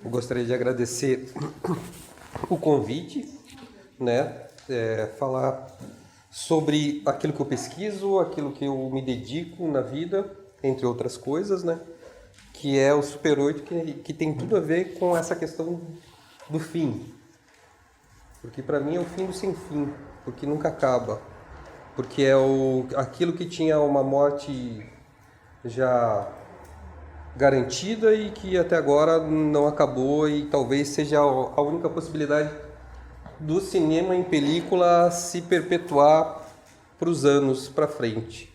Eu gostaria de agradecer o convite, né? Falar sobre aquilo que eu pesquiso, aquilo que eu me dedico na vida, entre outras coisas, né? Que é o Super 8, que tem tudo a ver com essa questão do fim. Porque para mim é o fim do sem fim, porque nunca acaba. Porque é aquilo que tinha uma morte já garantida e que até agora não acabou, e talvez seja a única possibilidade do cinema em película se perpetuar para os anos para frente,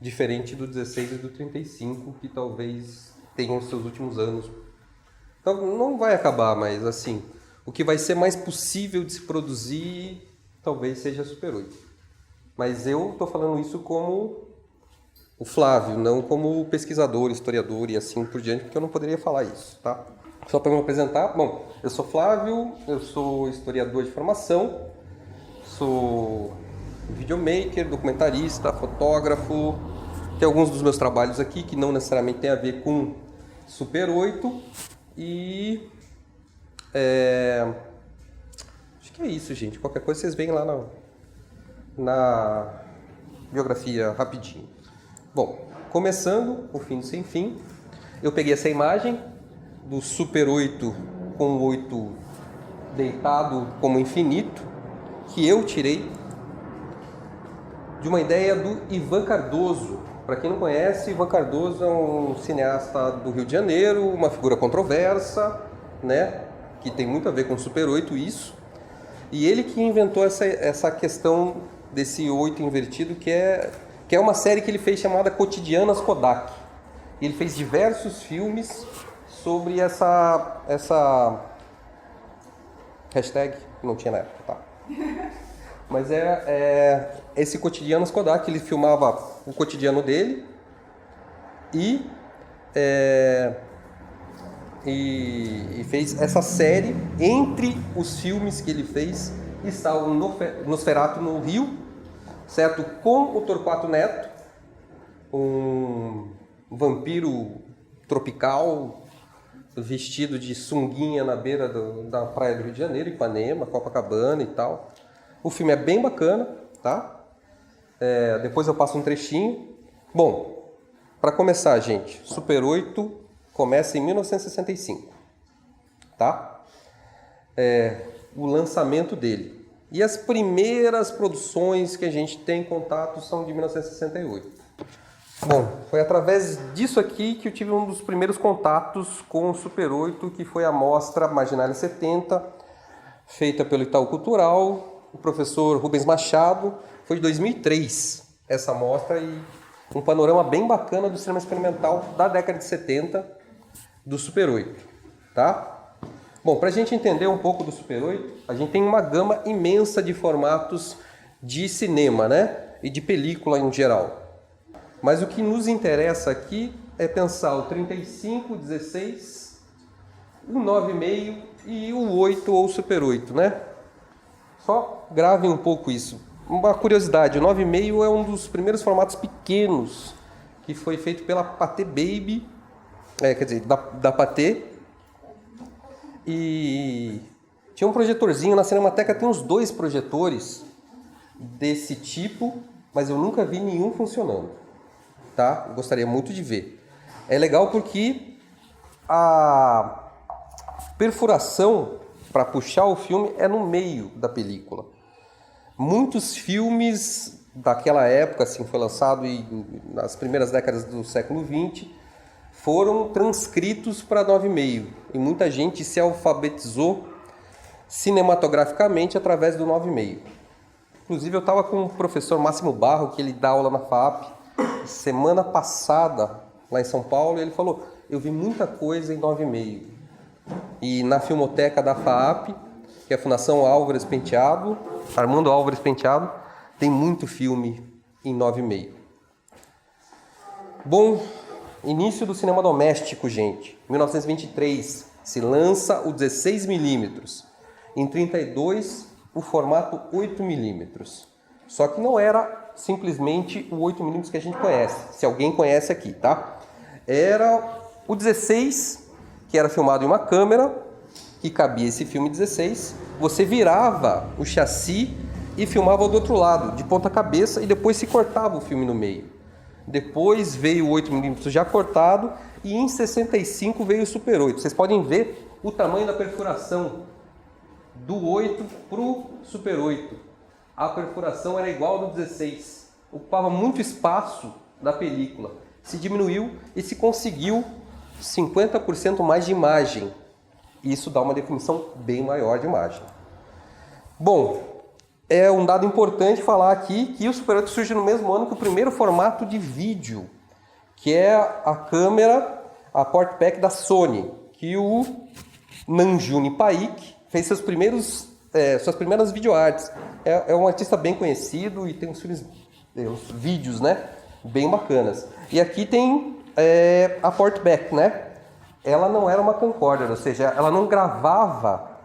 diferente do 16 e do 35, que talvez tenham seus últimos anos. Então não vai acabar, mas assim, o que vai ser mais possível de se produzir talvez seja Super 8. Mas eu estou falando isso como o Flávio, não como pesquisador, historiador e assim por diante, porque eu não poderia falar isso, tá? Só para me apresentar, bom, eu sou Flávio, eu sou historiador de formação, sou videomaker, documentarista, fotógrafo, tem alguns dos meus trabalhos aqui que não necessariamente tem a ver com Super 8 e acho que é isso, gente. Qualquer coisa vocês veem lá na biografia rapidinho. Bom, começando o fim do sem fim, eu peguei essa imagem do Super 8 com o 8 deitado como infinito, que eu tirei de uma ideia do Ivan Cardoso. Para quem não conhece, Ivan Cardoso é um cineasta do Rio de Janeiro, uma figura controversa, né? Que tem muito a ver com o Super 8 isso. E ele que inventou essa questão desse 8 invertido, que é uma série que ele fez chamada Cotidianas Kodak. Ele fez diversos filmes sobre essa hashtag, não tinha na época, tá? Mas esse Cotidianos Kodak, ele filmava o cotidiano dele e fez essa série. Entre os filmes que ele fez está o Nosferatu no Rio, certo? Com o Torquato Neto, um vampiro tropical vestido de sunguinha na beira da praia do Rio de Janeiro, Ipanema, Copacabana e tal. O filme é bem bacana, tá? Depois eu passo um trechinho. Bom, para começar, gente, Super 8 começa em 1965, tá? O lançamento dele. E as primeiras produções que a gente tem contato são de 1968. Bom, foi através disso aqui que eu tive um dos primeiros contatos com o Super 8, que foi a mostra Marginalia 70, feita pelo Itaú Cultural, o professor Rubens Machado. Foi de 2003 essa mostra, e um panorama bem bacana do cinema experimental da década de 70 do Super 8, tá? Bom, para a gente entender um pouco do Super 8, a gente tem uma gama imensa de formatos de cinema, né? E de película em geral. Mas o que nos interessa aqui é pensar o 35, o 16, o 9,5 e o 8 ou Super 8, né? Só gravem um pouco isso. Uma curiosidade, o 9,5 é um dos primeiros formatos pequenos que foi feito pela Pathé Baby, quer dizer, da Pathé. E tinha um projetorzinho na Cinemateca, tem uns 2 projetores desse tipo, mas eu nunca vi nenhum funcionando, tá? Eu gostaria muito de ver. É legal porque a perfuração para puxar o filme é no meio da película. Muitos filmes daquela época, assim, foi lançado nas primeiras décadas do século XX, foram transcritos para 9,5. E muita gente se alfabetizou cinematograficamente através do 9,5. Inclusive, eu estava com o professor Máximo Barro, que ele dá aula na FAAP, semana passada, lá em São Paulo, e ele falou: eu vi muita coisa em 9,5. E na Filmoteca da FAAP, que é a Fundação Álvares Penteado, Armando Álvares Penteado, tem muito filme em 9,5. Bom, início do cinema doméstico, gente. 1923 se lança o 16mm. Em 32, o formato 8mm. Só que não era simplesmente o 8mm que a gente conhece. Se alguém conhece aqui, tá? Era o 16, que era filmado em uma câmera, que cabia esse filme 16, você virava o chassi e filmava do outro lado, de ponta cabeça, e depois se cortava o filme no meio. Depois veio o 8mm já cortado, e em 65 veio o Super 8. Vocês podem ver o tamanho da perfuração do 8 para o Super 8. A perfuração era igual ao do 16. Ocupava muito espaço da película. Se diminuiu e se conseguiu 50% mais de imagem. Isso dá uma definição bem maior de imagem. Bom, é um dado importante falar aqui que o Super 8 surge no mesmo ano que o primeiro formato de vídeo, que é a câmera, a Portpack da Sony, que o Nanjuni Paik fez suas primeiras videoarts. É um artista bem conhecido e tem uns vídeos, né, bem bacanas. E aqui tem a Portback, né? Ela não era uma camcorder, ou seja, ela não gravava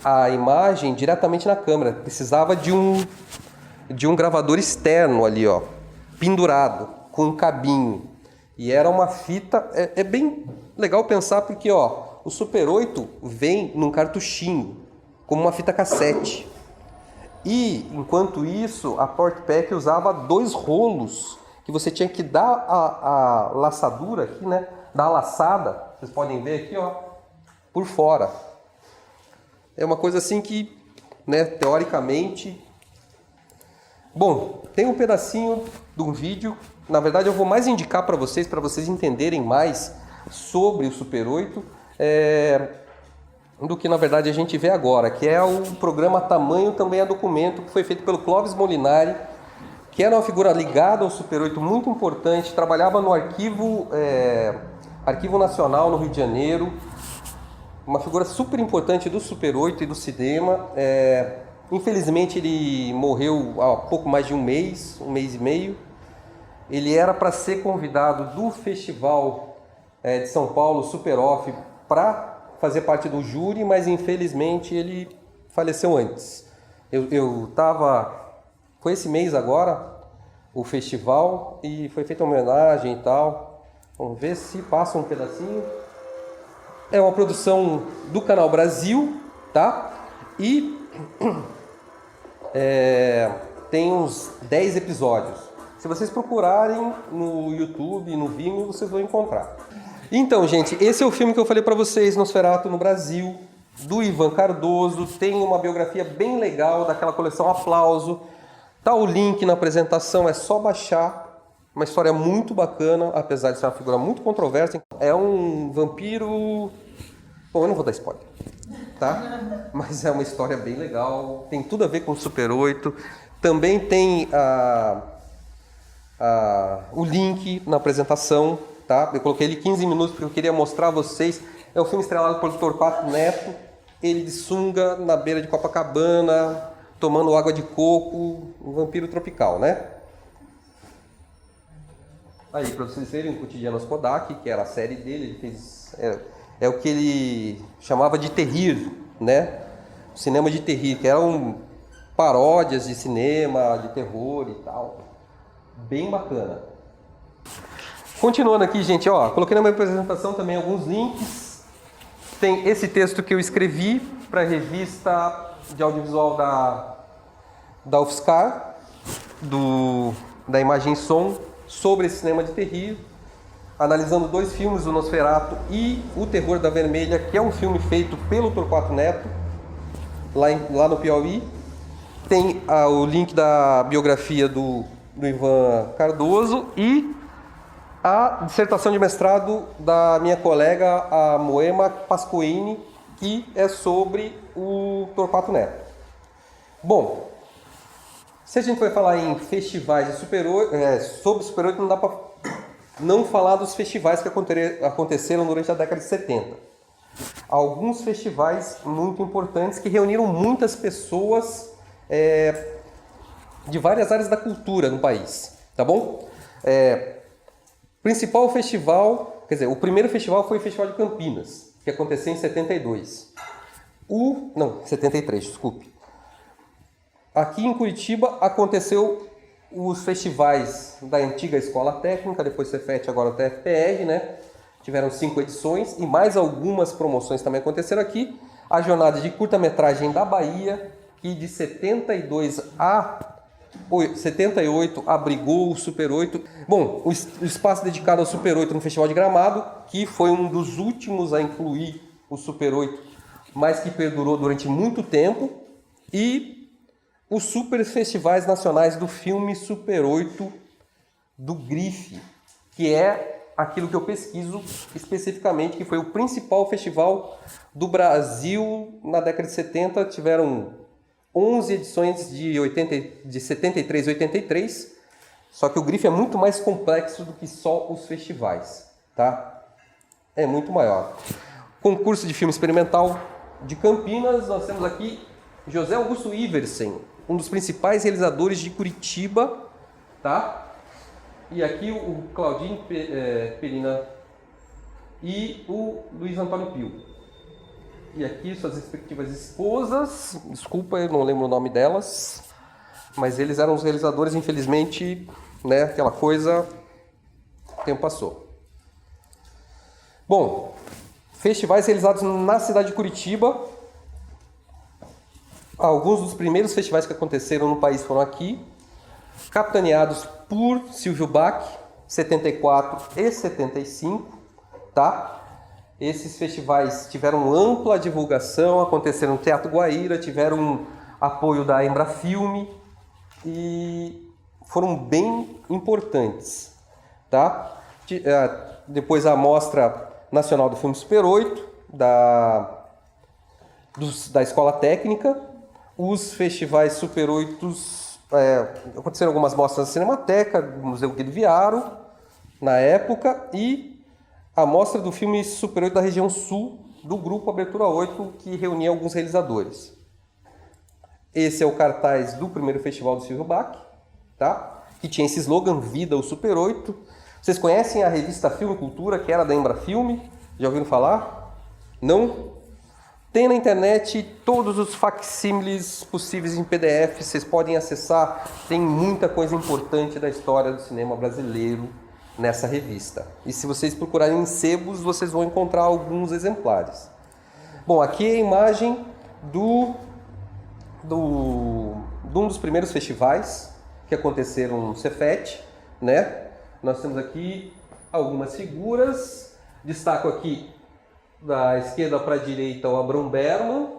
a imagem diretamente na câmera. Precisava de um gravador externo ali, ó, pendurado, com um cabinho. E era uma fita... É bem legal pensar porque, ó, o Super 8 vem num cartuchinho, como uma fita cassete. E, enquanto isso, a Portpack usava 2 rolos, que você tinha que dar a laçadura aqui, né? Dar a laçada, vocês podem ver aqui, ó, por fora. É uma coisa assim que, né, teoricamente... Bom, tem um pedacinho de um vídeo. Na verdade, eu vou mais indicar para vocês entenderem mais sobre o Super 8, do que, na verdade, a gente vê agora, que é o programa Tamanho Também é Documento, que foi feito pelo Clóvis Molinari, que era uma figura ligada ao Super 8, muito importante, trabalhava no Arquivo Nacional, no Rio de Janeiro, uma figura super importante do Super 8 e do cinema. Infelizmente ele morreu há pouco mais de um mês e meio. Ele era para ser convidado do Festival de São Paulo, Super Off, para fazer parte do júri, mas infelizmente ele faleceu antes. Foi esse mês agora o festival e foi feita uma homenagem e tal. Vamos ver se passa um pedacinho. É uma produção do Canal Brasil, tá? E tem uns 10 episódios. Se vocês procurarem no YouTube, no Vimeo, vocês vão encontrar. Então, gente, esse é o filme que eu falei para vocês, Nosferatu no Brasil, do Ivan Cardoso. Tem uma biografia bem legal daquela coleção Aplauso. Tá o link na apresentação, é só baixar. Uma história muito bacana, apesar de ser uma figura muito controversa. É um vampiro... Bom, eu não vou dar spoiler, tá? Mas é uma história bem legal, tem tudo a ver com o Super 8. Também tem o link na apresentação, tá? Eu coloquei ele 15 minutos porque eu queria mostrar a vocês. É um filme estrelado pelo Torquato Neto, ele de sunga na beira de Copacabana, tomando água de coco, um vampiro tropical, né? Aí, para vocês verem, o Cotidianos Kodak, que era a série dele, ele fez... É o que ele chamava de terrir, né? O cinema de terrir, que eram paródias de cinema, de terror e tal. Bem bacana. Continuando aqui, gente, ó, coloquei na minha apresentação também alguns links. Tem esse texto que eu escrevi para a revista de audiovisual da UFSCar, da Imagem e Som, sobre esse cinema de terrir, analisando 2 filmes, o Nosferatu e O Terror da Vermelha, que é um filme feito pelo Torquato Neto, lá no Piauí. Tem o link da biografia do Ivan Cardoso e a dissertação de mestrado da minha colega, a Moema Pascoini, que é sobre o Torquato Neto. Bom, se a gente vai falar em festivais de sobre Super 8, não dá para não falar dos festivais que aconteceram durante a década de 70. Alguns festivais muito importantes que reuniram muitas pessoas de várias áreas da cultura no país, tá bom? Principal festival, quer dizer, o primeiro festival foi o Festival de Campinas, que aconteceu em 73, desculpe. Aqui em Curitiba aconteceu os festivais da antiga Escola Técnica, depois Cefet, agora o TFPR, né? tiveram 5 edições e mais algumas promoções também aconteceram aqui. A jornada de curta-metragem da Bahia, que de 72 a 78 abrigou o Super 8. Bom, o espaço dedicado ao Super 8 no Festival de Gramado, que foi um dos últimos a incluir o Super 8, mas que perdurou durante muito tempo, e os Super Festivais Nacionais do Filme Super 8 do GRIFE, que é aquilo que eu pesquiso especificamente, que foi o principal festival do Brasil na década de 70. Tiveram 11 edições de 73 e 83, só que o GRIFE é muito mais complexo do que só os festivais, tá? É muito maior. Concurso de filme experimental de Campinas, nós temos aqui José Augusto Iversen, um dos principais realizadores de Curitiba, tá? E aqui o Claudinho Perina e o Luiz Antônio Pio. E aqui suas respectivas esposas, desculpa, eu não lembro o nome delas, mas eles eram os realizadores, infelizmente, né, aquela coisa, o tempo passou. Bom, festivais realizados na cidade de Curitiba. Alguns dos primeiros festivais que aconteceram no país foram aqui, capitaneados por Silvio Bach, 74 e 75, tá? Esses festivais tiveram ampla divulgação, aconteceram no Teatro Guaíra, tiveram apoio da Embrafilme e foram bem importantes, tá? Depois a Mostra Nacional do Filme Super 8, da Escola Técnica, os festivais Super 8, aconteceram algumas mostras na Cinemateca, no Museu Guido Viaro, na época, e a mostra do filme Super 8 da região sul, do grupo Abertura 8, que reunia alguns realizadores. Esse é o cartaz do primeiro festival do Silvio Bach, tá? Que tinha esse slogan, Vida o Super 8. Vocês conhecem a revista Filme Cultura, que era da Embrafilme? Já ouviram falar? Não? Tem na internet todos os facsímiles possíveis em PDF, vocês podem acessar. Tem muita coisa importante da história do cinema brasileiro nessa revista. E se vocês procurarem em sebos, vocês vão encontrar alguns exemplares. Bom, aqui é a imagem de um dos primeiros festivais que aconteceram no Cefet, né? Nós temos aqui algumas figuras. Destaco aqui da esquerda para a direita o Abrão Berman.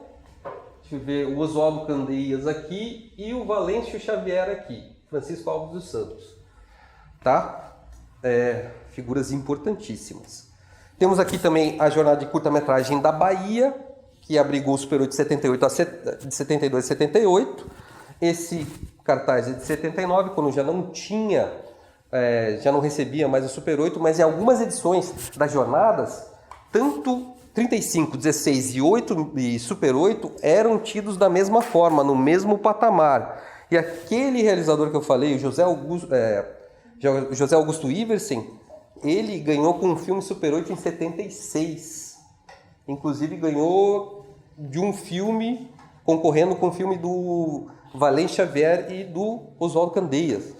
Deixa eu ver, o Oswaldo Candeias aqui e o Valêncio Xavier aqui, Francisco Alves dos Santos, tá? Figuras importantíssimas. Temos aqui também a jornada de curta-metragem da Bahia, que abrigou o Super 8 de 72 a 78. Esse cartaz é de 79, quando já não tinha, já não recebia mais o Super 8, mas em algumas edições das jornadas, tanto 35, 16 e 8 e Super 8 eram tidos da mesma forma, no mesmo patamar. E aquele realizador que eu falei, o José Augusto Iversen, ele ganhou com um filme Super 8 em 76. Inclusive ganhou de um filme, concorrendo com o filme do Valêncio Xavier e do Oswaldo Candeias.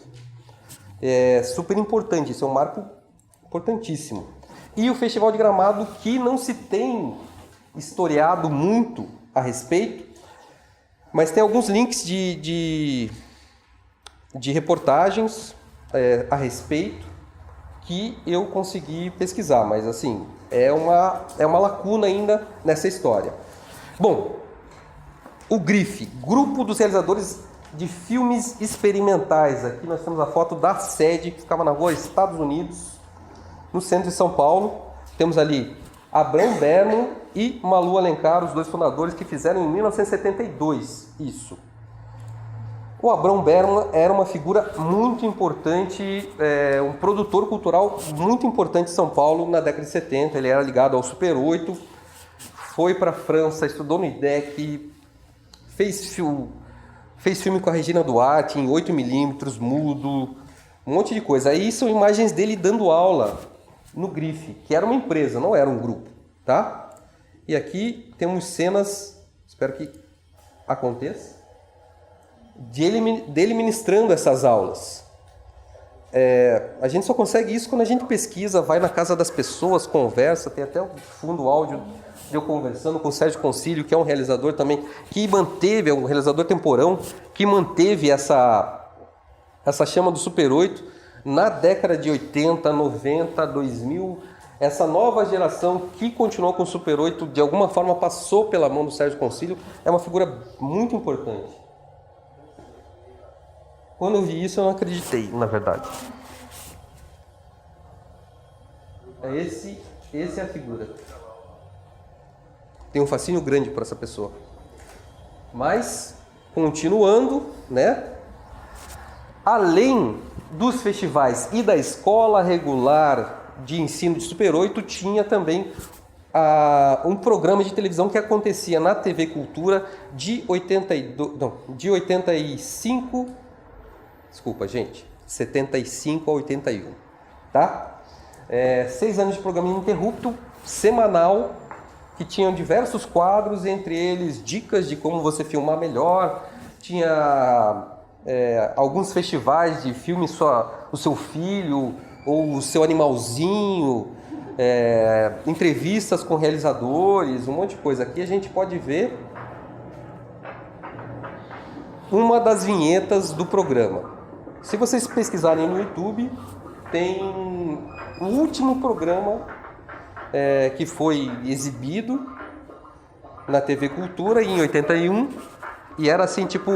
É super importante, isso é um marco importantíssimo. E o Festival de Gramado, que não se tem historiado muito a respeito, mas tem alguns links de reportagens a respeito que eu consegui pesquisar, mas assim, é uma lacuna ainda nessa história. Bom, o GRIFE, Grupo dos Realizadores de Filmes Experimentais. Aqui nós temos a foto da sede, que ficava na rua Estados Unidos, no centro de São Paulo. Temos ali Abrão Berman e Malu Alencar, os dois fundadores, que fizeram em 1972 isso. O Abrão Berman era uma figura muito importante, um produtor cultural muito importante de São Paulo na década de 70. Ele era ligado ao Super 8, foi para a França, estudou no IDEC, fez filme com a Regina Duarte em 8mm, mudo, um monte de coisa. Aí são imagens dele dando aula no GRIFE, que era uma empresa, não era um grupo, tá? E aqui temos cenas, espero que aconteça, dele ministrando essas aulas. A gente só consegue isso quando a gente pesquisa, vai na casa das pessoas, conversa. Tem até o fundo áudio de eu conversando com o Sérgio Concílio, que é um realizador também, que manteve, é um realizador temporão, que manteve essa chama do Super 8 na década de 80, 90, 2000. Essa nova geração que continuou com o Super 8, de alguma forma passou pela mão do Sérgio Concílio, é uma figura muito importante. Quando eu vi isso, eu não acreditei, na verdade. Esse é a figura. Tem um fascínio grande por essa pessoa. Mas, continuando, né? Além dos festivais e da escola regular de ensino de Super 8, tinha também um programa de televisão que acontecia na TV Cultura de 75 a 81, tá? 6 anos de programa ininterrupto, semanal, que tinham diversos quadros, entre eles dicas de como você filmar melhor, tinha alguns festivais de filme o seu filho ou o seu animalzinho, entrevistas com realizadores, um monte de coisa. Aqui a gente pode ver uma das vinhetas do programa. Se vocês pesquisarem no YouTube, tem o último programa que foi exibido na TV Cultura em 81, e era assim, tipo,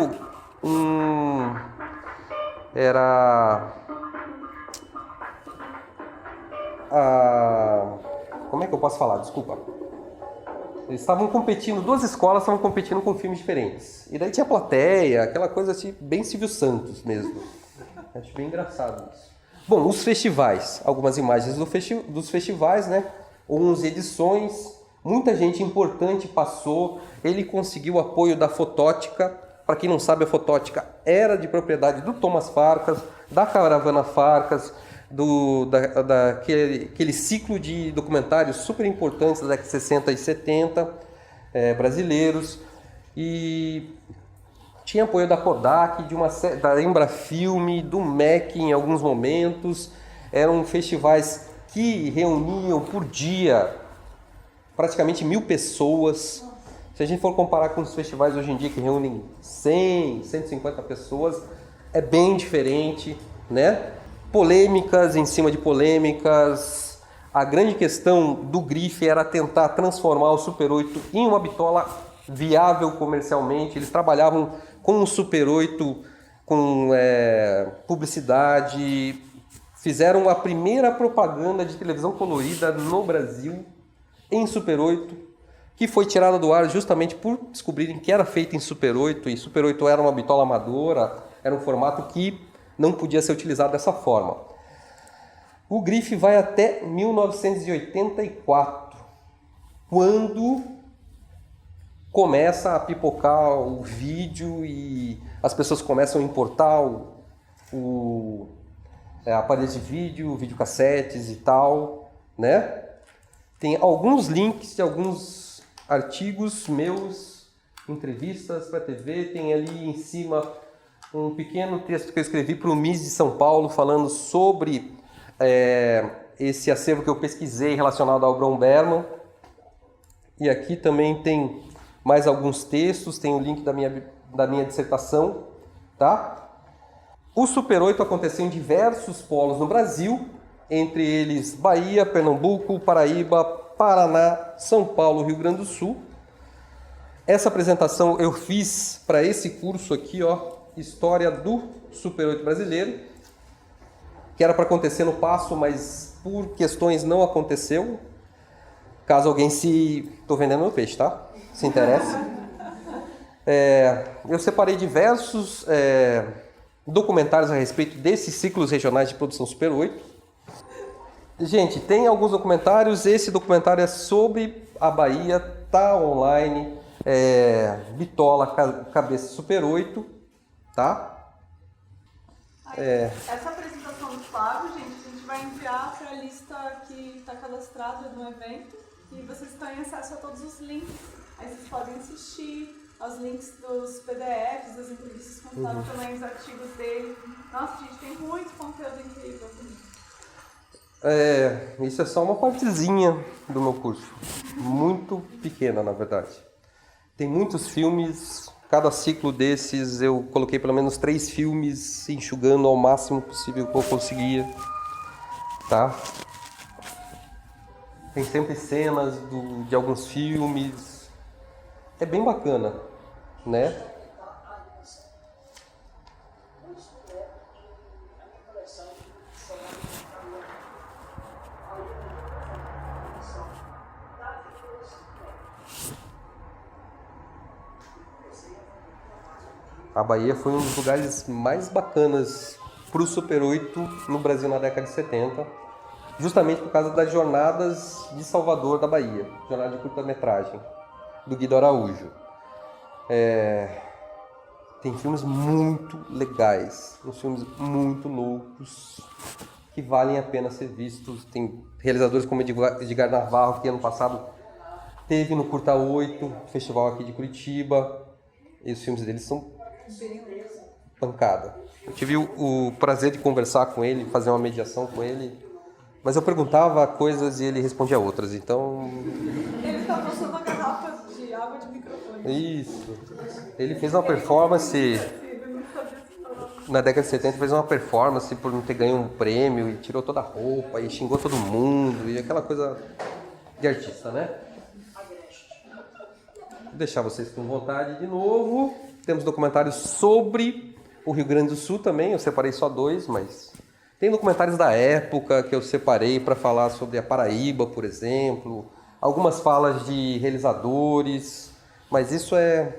como é que eu posso falar? Desculpa. Eles estavam competindo, duas escolas estavam competindo com filmes diferentes. E daí tinha plateia, aquela coisa assim, bem Silvio Santos mesmo. Acho bem engraçado isso. Bom, os festivais. Algumas imagens dos festivais, né? 11 edições. Muita gente importante passou. Ele conseguiu o apoio da Fotótica. Para quem não sabe, a Fotótica era de propriedade do Thomas Farkas, da Caravana Farkas, daquele ciclo de documentários super importantes da década de 60 e 70, brasileiros. E tinha apoio da Kodak, da Embrafilme, do MEC em alguns momentos. Eram festivais que reuniam por dia praticamente 1000 pessoas. Se a gente for comparar com os festivais hoje em dia que reúnem 100, 150 pessoas, é bem diferente, né? Polêmicas em cima de polêmicas. A grande questão do Grife era tentar transformar o Super 8 em uma bitola viável comercialmente. Eles trabalhavam com o Super 8, com publicidade, fizeram a primeira propaganda de televisão colorida no Brasil em Super 8, que foi tirada do ar justamente por descobrirem que era feita em Super 8, e Super 8 era uma bitola amadora, era um formato que não podia ser utilizado dessa forma. O Grife vai até 1984, quando começa a pipocar o vídeo e as pessoas começam a importar aparelhos de vídeo, videocassetes e tal, né? Tem alguns links de alguns artigos meus, entrevistas para TV, tem ali em cima um pequeno texto que eu escrevi para o MIS de São Paulo, falando sobre esse acervo que eu pesquisei relacionado ao Brom Berman. E aqui também tem mais alguns textos, tem o link da minha dissertação, tá? O Super 8 aconteceu em diversos polos no Brasil, entre eles Bahia, Pernambuco, Paraíba, Paraná, São Paulo, Rio Grande do Sul. Essa apresentação eu fiz para esse curso aqui, ó, História do Super 8 Brasileiro, que era para acontecer no Paço, mas por questões não aconteceu. Caso alguém Tô vendendo meu peixe, tá? Se interessa. Eu separei diversos documentários a respeito desses ciclos regionais de produção Super 8. Gente, tem alguns documentários. Esse documentário é sobre a Bahia, tá online. Bitola, Cabeça Super 8, tá? Essa apresentação do Flávio, gente, a gente vai enviar para a lista que está cadastrada no evento e vocês têm acesso a todos os links. Aí vocês podem assistir, os links dos PDFs, das entrevistas com o Otávio também, os artigos dele. Nossa, gente, tem muito conteúdo incrível. Isso é só uma partezinha do meu curso. Muito pequena, na verdade. Tem muitos filmes, cada ciclo desses eu coloquei pelo menos 3 filmes, enxugando ao máximo possível que eu conseguia. Tá? Tem sempre cenas de alguns filmes. É bem bacana, né? A Bahia foi um dos lugares mais bacanas para o Super 8 no Brasil na década de 70, justamente por causa das jornadas de Salvador da Bahia, jornada de curta-metragem, do Guido Araújo. Tem filmes muito legais, uns filmes muito loucos, que valem a pena ser vistos. Tem realizadores como Edgar Navarro, que ano passado teve no Curta 8, festival aqui de Curitiba, e os filmes deles são pancada. Eu tive o prazer de conversar com ele, fazer uma mediação com ele, mas eu perguntava coisas e ele respondia outras, então... Ele ficava mostrando uma garrafa de água de microfone. Isso. Ele fez uma performance... Na década de 70 fez uma performance por não ter ganho um prêmio e tirou toda a roupa e xingou todo mundo e aquela coisa de artista, né? Vou deixar vocês com vontade de novo. Temos documentários sobre o Rio Grande do Sul também, eu separei só 2, mas tem documentários da época que eu separei para falar sobre a Paraíba, por exemplo, algumas falas de realizadores, mas isso é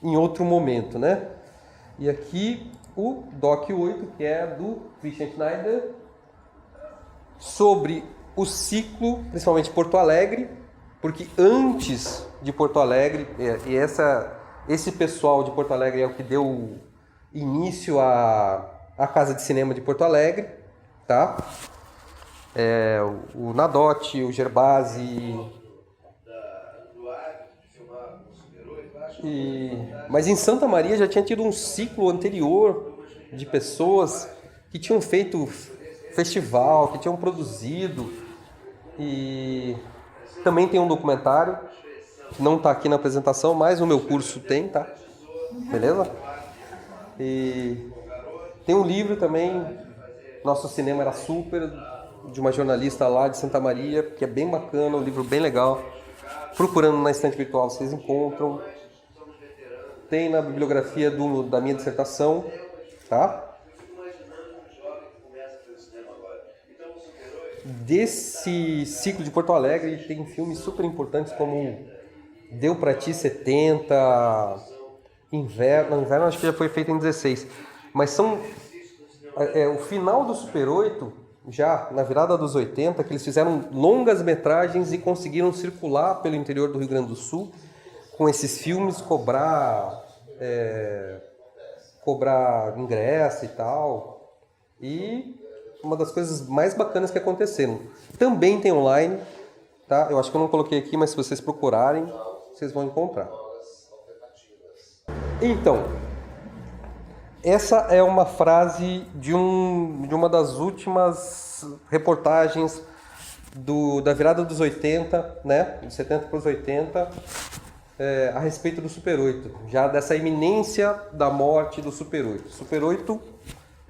em outro momento, né? E aqui o Doc 8, que é do Christian Schneider, sobre o ciclo, principalmente Porto Alegre, porque antes de Porto Alegre, esse pessoal de Porto Alegre é o que deu início à Casa de Cinema de Porto Alegre, tá? O Nadotti, o Gerbasi. Mas em Santa Maria já tinha tido um ciclo anterior de pessoas que tinham feito festival, que tinham produzido. E também tem um documentário, que não está aqui na apresentação, mas no meu curso tem, tá? Beleza? E tem um livro também, Nosso Cinema Era Super, de uma jornalista lá de Santa Maria, que é bem bacana, um livro bem legal. Procurando na estante virtual vocês encontram. Tem na bibliografia da minha dissertação, tá? Desse ciclo de Porto Alegre tem filmes super importantes como Deu Pra Ti 70, Inverno acho que já foi feito em 16, mas são o final do Super 8, já na virada dos 80, que eles fizeram longas metragens e conseguiram circular pelo interior do Rio Grande do Sul com esses filmes, cobrar ingresso e tal. E uma das coisas mais bacanas que aconteceram. Também tem online, tá? Eu acho que eu não coloquei aqui, mas se vocês procurarem, vocês vão encontrar. Então, essa é uma frase de uma das últimas reportagens da virada dos 80, né? De 70 para os 80, a respeito do Super 8, já dessa iminência da morte do Super 8. O Super 8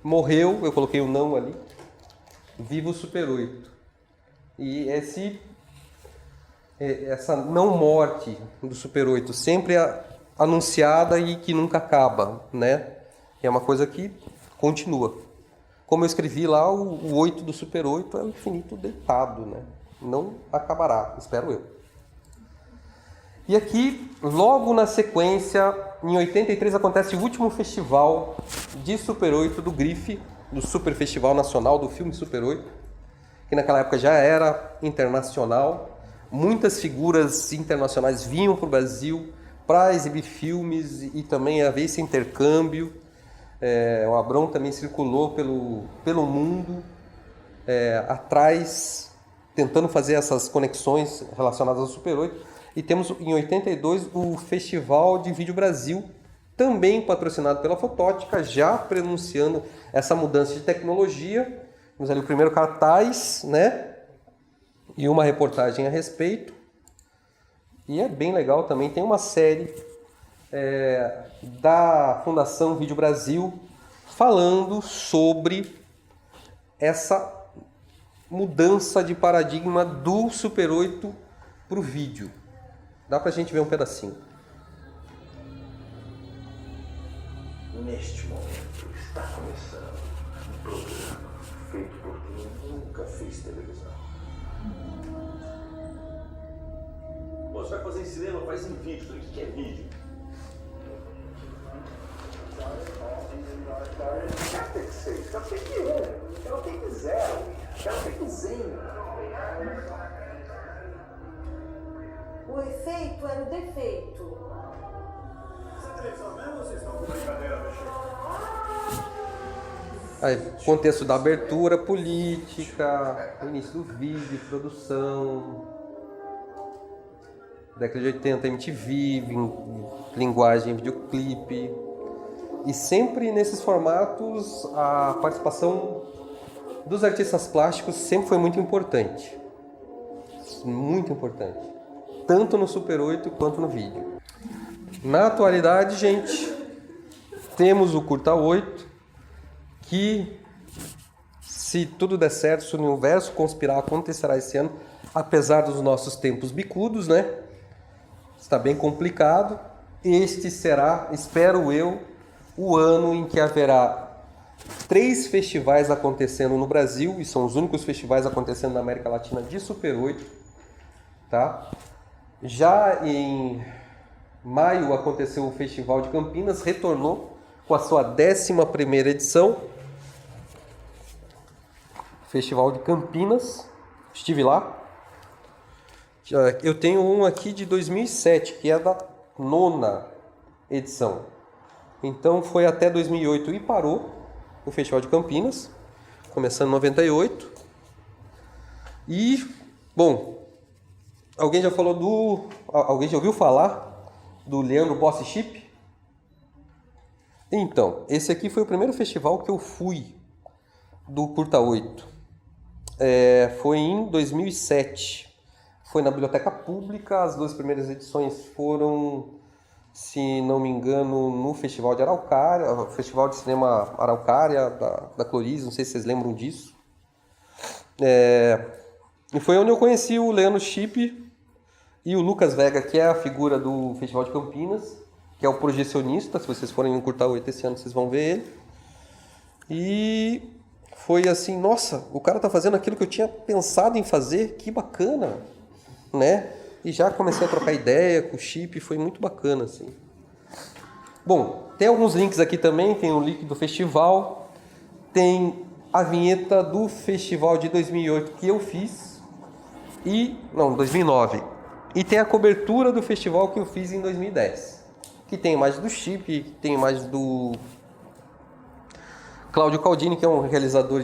morreu, eu coloquei o não ali, viva o Super 8. E essa não morte do Super 8, sempre anunciada e que nunca acaba, né? É uma coisa que continua. Como eu escrevi lá, o 8 do Super 8 é o infinito deitado, né? Não acabará, espero eu. E aqui, logo na sequência, em 83 acontece o último festival de Super 8 do Grife, do Super Festival Nacional do Filme Super 8, que naquela época já era internacional. Muitas figuras internacionais vinham para o Brasil para exibir filmes e também haver esse intercâmbio. O Abrão também circulou pelo mundo, atrás, tentando fazer essas conexões relacionadas ao Super 8. E temos em 82 o Festival de Vídeo Brasil, também patrocinado pela Fotótica, já prenunciando essa mudança de tecnologia. Temos ali o primeiro cartaz, né? E uma reportagem a respeito. E é bem legal também, tem uma série da Fundação Vídeo Brasil falando sobre essa mudança de paradigma do Super 8 para o vídeo. Dá pra gente ver um pedacinho. Neste momento está começando um programa feito por quem nunca fez televisão. Você vai fazer em cinema, faz em vídeo. O que é vídeo? Quero take 6, quero take 1, quero take 0, quero take 100. O efeito era o defeito. Você é televisão mesmo ou vocês estão com brincadeira, mexendo? Aí, contexto da abertura, política, início do vídeo, produção, década de 80, MTV, linguagem, videoclipe. E sempre nesses formatos a participação dos artistas plásticos sempre foi muito importante. Muito importante. Tanto no Super 8 quanto no vídeo. Na atualidade, gente, temos o Curta 8, que, se tudo der certo, se o universo conspirar, acontecerá esse ano, apesar dos nossos tempos bicudos, né? Está bem complicado. Este será, espero eu, o ano em que haverá 3 festivais acontecendo no Brasil, e são os únicos festivais acontecendo na América Latina de Super 8, tá? Já em maio aconteceu o Festival de Campinas, retornou com a sua 11ª edição. Festival de Campinas, estive lá. Eu tenho um aqui de 2007, que é da 9ª edição. Então foi até 2008 e parou o Festival de Campinas, começando em 98. E, bom, alguém já ouviu falar do Leandro Bossi Chip? Então, esse aqui foi o primeiro festival que eu fui do Curta 8. Foi em 2007. Foi na Biblioteca Pública. As 2 primeiras edições foram, se não me engano, no Festival de Araucária, Festival de Cinema Araucária, da Cloriz, não sei se vocês lembram disso. E foi onde eu conheci o Leandro Chip e o Lucas Vega, que é a figura do Festival de Campinas, que é o projecionista. Se vocês forem no Curta 8 esse ano, vocês vão ver ele. E foi assim, nossa, o cara tá fazendo aquilo que eu tinha pensado em fazer, que bacana, né? E já comecei a trocar ideia com o Chip, foi muito bacana, assim. Bom, tem alguns links aqui também, tem o link do festival, tem a vinheta do festival de 2008 que eu fiz, 2009, e tem a cobertura do festival que eu fiz em 2010, que tem imagem do Chip, tem imagem do Cláudio Caldini, que é um realizador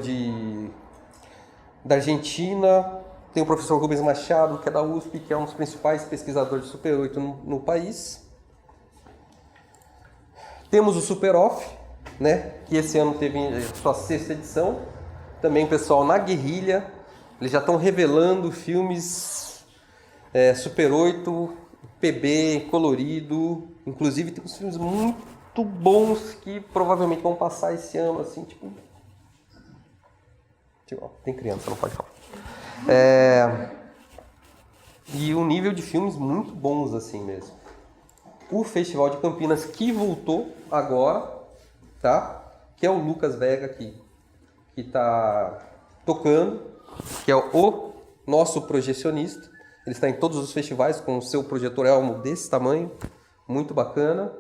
da Argentina. Tem o professor Rubens Machado, que é da USP, que é um dos principais pesquisadores de Super 8 no país. Temos o Super Off, né, que esse ano teve sua 6ª edição. Também o pessoal na guerrilha, eles já estão revelando filmes Super 8, PB, colorido. Inclusive tem uns filmes muito bons que provavelmente vão passar esse ano, assim, tipo, tem criança, não pode falar. E um nível de filmes muito bons, assim mesmo. O Festival de Campinas, que voltou agora, tá? Que é o Lucas Vega aqui, que tá tocando, que é o nosso projecionista. Ele está em todos os festivais com o seu projetor Elmo desse tamanho, muito bacana.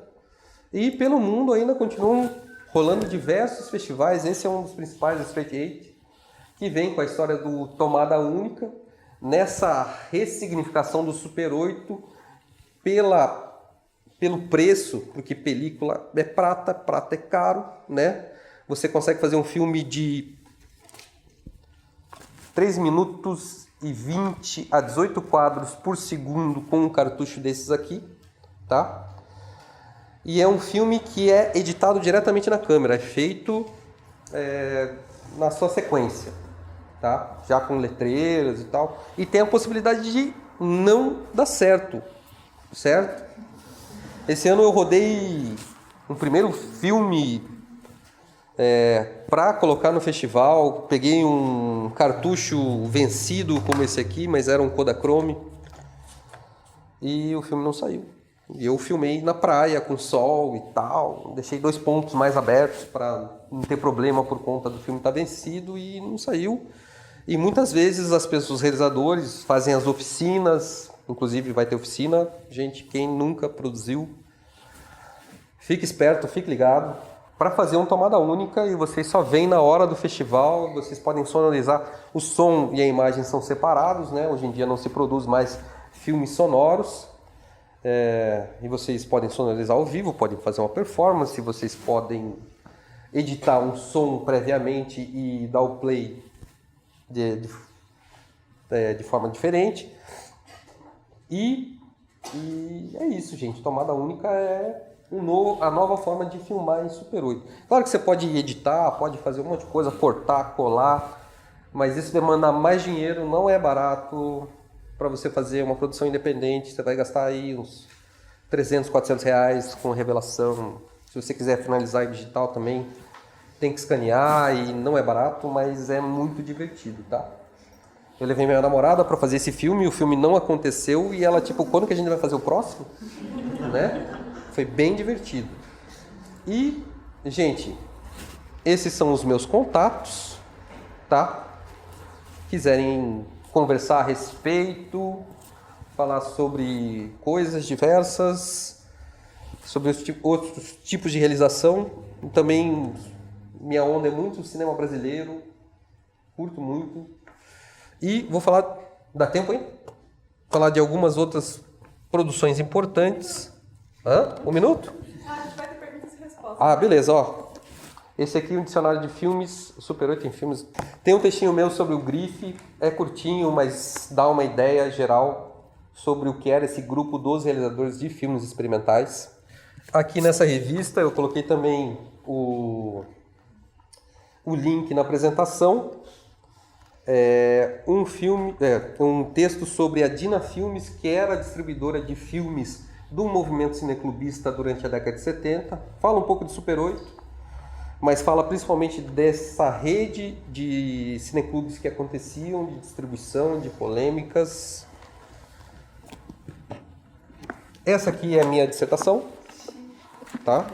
E pelo mundo ainda continuam rolando diversos festivais. Esse é um dos principais, o Straight 8, que vem com a história do Tomada Única, nessa ressignificação do Super 8 pelo preço, porque película é prata é caro, né? Você consegue fazer um filme de 3 minutos 20 a 18 quadros por segundo com um cartucho desses aqui, tá? E é um filme que é editado diretamente na câmera, é feito na sua sequência, tá? Já com letreiras e tal. E tem a possibilidade de não dar certo, certo? Esse ano eu rodei um primeiro filme para colocar no festival. Peguei um cartucho vencido como esse aqui, mas era um Kodachrome. E o filme não saiu. E eu filmei na praia com sol e tal. Deixei 2 pontos mais abertos para não ter problema por conta do filme estar vencido e não saiu. E muitas vezes os realizadores fazem as oficinas, inclusive vai ter oficina. Gente, quem nunca produziu, fique esperto, fique ligado, para fazer uma tomada única e vocês só veem na hora do festival. Vocês podem sonorizar, o som e a imagem são separados, né? Hoje em dia não se produz mais filmes sonoros. E vocês podem sonorizar ao vivo, podem fazer uma performance, vocês podem editar um som previamente e dar o play de forma diferente. E é isso, gente. Tomada única é a nova forma de filmar em Super 8. Claro que você pode editar, pode fazer um monte de coisa, cortar, colar, mas isso demanda mais dinheiro, não é barato. Para você fazer uma produção independente, você vai gastar aí uns 300, 400 reais com revelação. Se você quiser finalizar em digital também, tem que escanear e não é barato, mas é muito divertido, tá? Eu levei minha namorada para fazer esse filme, o filme não aconteceu e ela, tipo, quando que a gente vai fazer o próximo? Né? Foi bem divertido. E, gente, esses são os meus contatos, tá? Quiserem conversar a respeito, falar sobre coisas diversas, sobre outros tipos de realização. Também minha onda é muito cinema brasileiro, curto muito. E vou falar, dá tempo aí? Falar de algumas outras produções importantes. 1 minuto? A gente vai ter perguntas e respostas. Ah, beleza, ó. Esse aqui é um dicionário de filmes, Super 8 em filmes. Tem um textinho meu sobre o Grife, é curtinho, mas dá uma ideia geral sobre o que era esse grupo dos realizadores de filmes experimentais. Aqui nessa revista eu coloquei também o link na apresentação. Um texto sobre a Dina Filmes, que era a distribuidora de filmes do movimento cineclubista durante a década de 70. Fala um pouco de Super 8. Mas fala principalmente dessa rede de cineclubes que aconteciam, de distribuição, de polêmicas. Essa aqui é a minha dissertação, tá?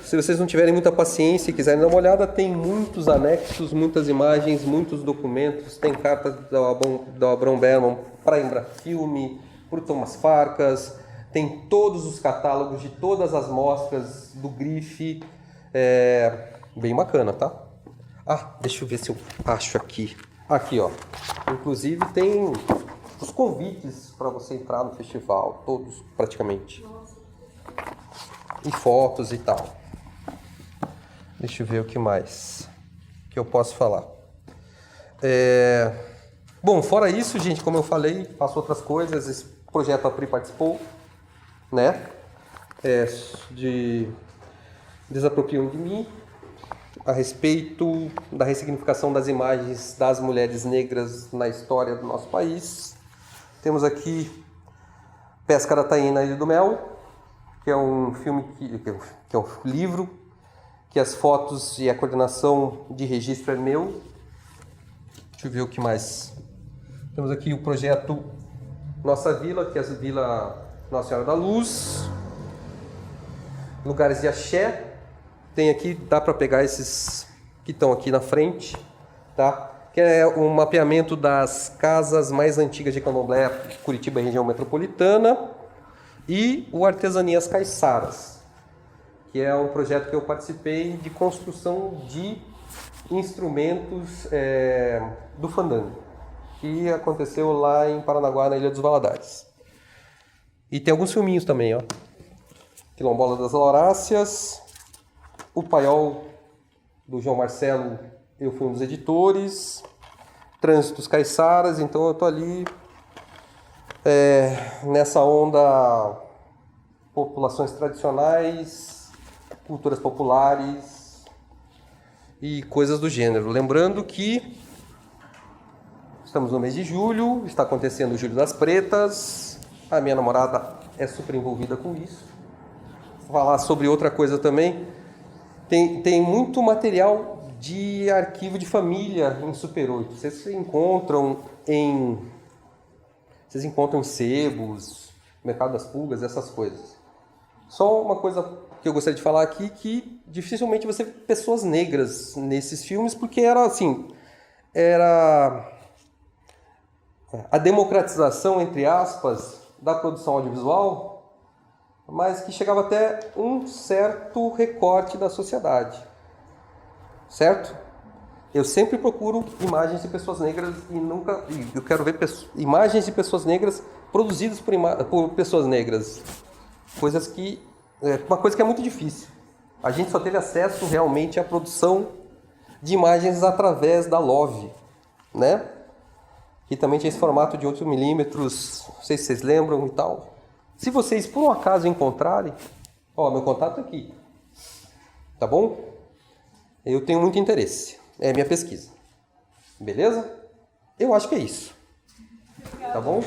Se vocês não tiverem muita paciência e quiserem dar uma olhada, tem muitos anexos, muitas imagens, muitos documentos. Tem cartas da Abrão Berman para a Embrafilme, para o Thomas Farkas. Tem todos os catálogos de todas as mostras do Grife. Bem bacana, tá? Deixa eu ver se eu acho aqui. Aqui, ó. Inclusive tem os convites para você entrar no festival. Todos, praticamente. E fotos e tal. Deixa eu ver o que mais que eu posso falar. Bom, fora isso, gente, como eu falei, faço outras coisas. Esse projeto a Pri participou, né? De Desapropriam de Mim, a respeito da ressignificação das imagens das mulheres negras na história do nosso país. Temos aqui Pesca da Tainha na Ilha do Mel, que é um filme que é um livro, que as fotos e a coordenação de registro é meu. Deixa eu ver o que mais. Temos aqui o projeto Nossa Vila, que é a Vila Nossa Senhora da Luz. Lugares de axé. Tem aqui, dá para pegar esses que estão aqui na frente, tá? Que é um mapeamento das casas mais antigas de Candomblé, Curitiba e região metropolitana. E o Artesanias Caiçaras, que é um projeto que eu participei de construção de instrumentos do fandango, que aconteceu lá em Paranaguá, na Ilha dos Valadares. E tem alguns filminhos também, ó. Quilombola das Lauráceas, O Paiol, do João Marcelo, eu fui um dos editores. trânsitos caiçaras, então eu tô ali nessa onda populações tradicionais, culturas populares e coisas do gênero. Lembrando que estamos no mês de julho, está acontecendo o Julho das Pretas, a minha namorada é super envolvida com isso. Vou falar sobre outra coisa também, tem muito material de arquivo de família em Super 8. Vocês encontram em sebos, Mercado das Pulgas, essas coisas. Só uma coisa que eu gostaria de falar aqui, que dificilmente você vê pessoas negras nesses filmes, porque era a democratização, entre aspas, da produção audiovisual, mas que chegava até um certo recorte da sociedade. Certo? Eu sempre procuro imagens de pessoas negras e eu quero ver imagens de pessoas negras produzidas por pessoas negras. Uma coisa que é muito difícil. A gente só teve acesso realmente à produção de imagens através da LOVE, né? Que também tinha esse formato de 8mm, não sei se vocês lembram e tal. Se vocês por um acaso encontrarem, meu contato é aqui, tá bom? Eu tenho muito interesse, é minha pesquisa, beleza? Eu acho que é isso, tá bom?